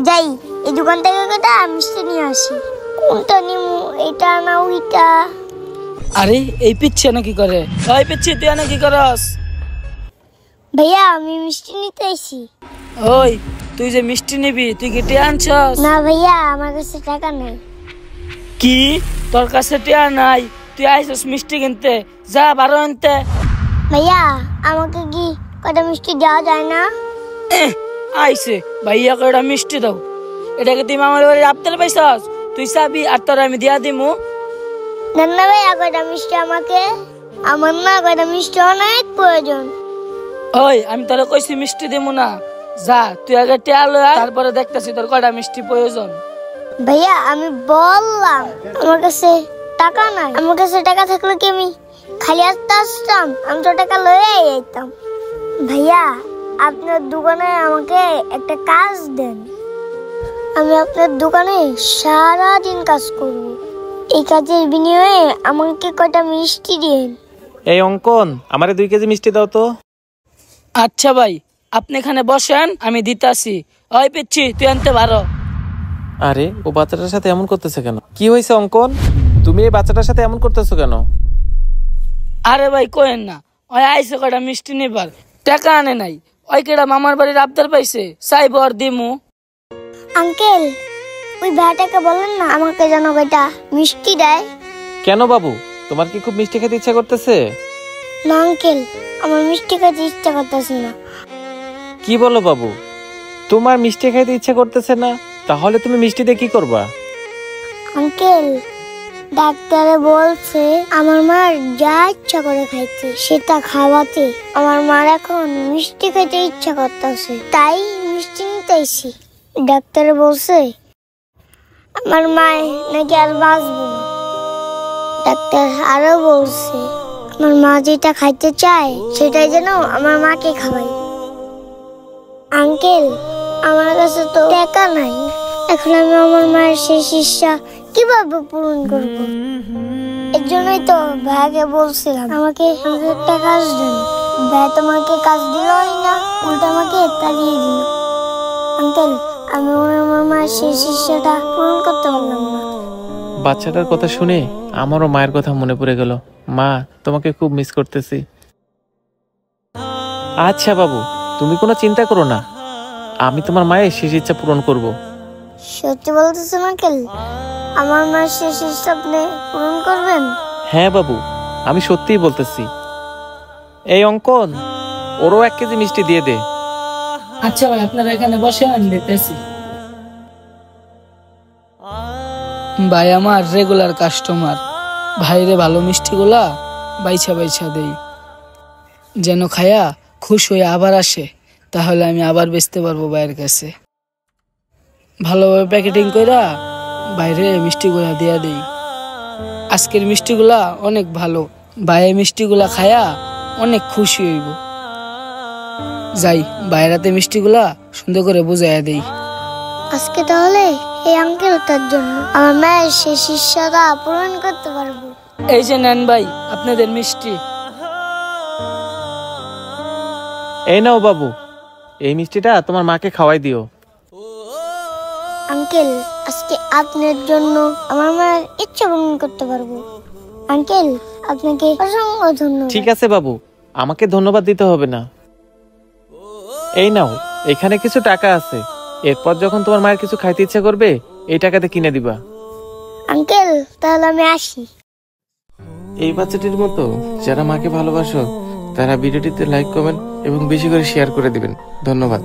যাই এই দোকান থেকে একটা মিষ্টি নিয়ে আসি। কোনটা নিমু, এটা না ওইটা? আরে এই পিচ্ছে না কি করে? ওই পিচ্ছে তুই না কি করস? ভাইয়া আমি মিষ্টি নিতে আইছি। ওই তুই যে মিষ্টি নিবি তুই কি টিয়া আনছস? না ভাইয়া আমার কাছে টাকা নাই। কি তোর কাছে টিয়া নাই? তুই আইছস মিষ্টি কিনতে, যা বারো আনতে। ভাইয়া আমাকে কি কটা মিষ্টি দেওয়া যায় না? আইছে ভাইয়া কয়টা মিষ্টি দাও। এটাকে তুই মামার বাড়ির আবদার পাইছস? তুই চাবি আর তোর আমি দিয়া দিমু। না না ভাইয়া কয়টা মিষ্টি আমাকে, আমার না কয়টা মিষ্টি অনেক প্রয়োজন। ওই আমি তোরে কইছি মিষ্টি দিমু না, যা তুই আগে টিয়া লয়া তারপরে দেখতাছি তোর কয়টা মিষ্টি প্রয়োজন। ভাইয়া আমি বললাম আমার কাছে টাকা নাই। আমার কাছে টাকা থাকলে কি আমি খালি আসতাম? আমি তো টাকা লয়ে আইতাম। ভাইয়া আপনার দোকানে আমাকে একটা কাজ দেন, আমি আপনার দোকানে সারাদিন কাজ করব। এই কাজের বিনিময়ে আমাকে কয়টা মিষ্টি দিন। এই অঙ্কন, আমারে 2 কেজি মিষ্টি দাও তো। আচ্ছা ভাই আপনি এখানে বসেন, আমি দিতাছি। ওই পিচ্ছি তুই আনতে পারো। আরে ও বাচ্চাটার সাথে এমন করতেছে কেন? কি হয়েছে অঙ্কন, তুমি এই বাচ্চাটার সাথে এমন করতেছো কেন? আরে ভাই কোয়েন না, ওই আইসে কয়টা মিষ্টি নিবার, টাকা আনে নাই। ওই কেডা মামার বাড়ির আবদার পাইছে, চাইব আর দিমু। আঙ্কেল ওই ভাইটাকে বলেন না আমাকে যেন কয়টা মিষ্টি দেয়। কেন বাবু, তোমার কি খুব মিষ্টি খেতে ইচ্ছা করতেছে? না আঙ্কেল, আমার মিষ্টি খেতে ইচ্ছা করতেছে না। কি বলো বাবু, তোমার মিষ্টি খাইতে ইচ্ছা করতেছে না? তাহলে তুমি মিষ্টি দিয়ে কি করবা? আঙ্কেল ডাক্তারে বলছে আমার মার যা ইচ্ছা করে খাইতে সেটা খাওয়াতে। আমার মার এখন মিষ্টি খেতে ইচ্ছা করতেছে, তাই মিষ্টি নিতে আইছি। ডাক্তারে বলছে আমার মায় নাকি আর বাঁচবো না। ডাক্তার আরো বলছে আমার মা যেটা খাইতে চায় সেটাই যেন আমার মাকে খাওয়াই। আঙ্কেল আমার কাছে তো টাকা নাই, এখন আমি আমার মায়ের শেষ ইচ্ছা কিভাবে পূরণ করব? এর জন্যই তো ভাইকে বলছিলাম আমাকে একটা কাজ দেন। ভাই তোমাকে কাজ দিলই না, উল্টা আমাকে তাড়িয়ে দিল। আঙ্কেল আমি আমার মায়ের শেষ ইচ্ছাটা পূরণ করতে পারলাম না। বাচ্চাটার কথা শুনে আমারও মায়ের কথা মনে পড়ে গেল। মা, তোমাকে খুব মিস করতেছি। আচ্ছা বাবু, তুমি কোনো চিন্তা করো না, আমি তোমার মায়ের শেষ ইচ্ছা পূরণ করব। সত্যি বলতেছেন আঙ্কেল? আমার মায়ের শেষ ইচ্ছা আপনি পূরণ করবেন? হ্যাঁ বাবু, আমি সত্যিই বলতেছি। এই অঙ্কন, ওরও 1 কেজি মিষ্টি দিয়ে দে। আচ্ছা ভাই আপনারা এখানে বসে, আমি দিতেছি। ভাই আমার রেগুলার কাস্টমার, ভাইরে ভালো মিষ্টিগুলা বাইছা বাইছা দেই, যেন খায়া খুশ হয়ে আবার আসে, তাহলে আমি আবার বেচতে পারবো ভাইয়ের কাছে। ভালোভাবে প্যাকেটিং কইরা বাইরে মিষ্টিগুলা দিয়া দেই। আজকের মিষ্টিগুলা অনেক ভালো, ভাইয়ে মিষ্টিগুলা খায়া অনেক খুশি হইব। যাই বাইরাতে মিষ্টিগুলা সুন্দর করে বুঝাইয়া দেই। আজকে তাহলে এই আঙ্কেলটার জন্য আমার মায়ের শেষ ইচ্ছাটা পূরণ করতে পারবো। এই যে নেন ভাই আপনাদের মিষ্টি। এই নাও বাবু, এই মিষ্টিটা তোমার মাকে খাওয়াই দিও। আঙ্কেল আজকে আপনার জন্য আমার মায়ের ইচ্ছা পূরণ করতে পারবো। আঙ্কেল আপনাকে অসংখ্য ধন্যবাদ। ঠিক আছে বাবু, আমাকে ধন্যবাদ দিতে হবে না। এই নাও, এখানে কিছু টাকা আছে, এরপর যখন তোমার মায়ের কিছু খাইতে ইচ্ছা করবে এই টাকাতে কিনে দিবা। আঙ্কেল তাহলে আমি আসি। এই বাচ্চাটির মতো যারা মাকে ভালোবাসো তারা ভিডিওটিতে লাইক, কমেন্ট এবং বেশি করে শেয়ার করে দিবেন। ধন্যবাদ।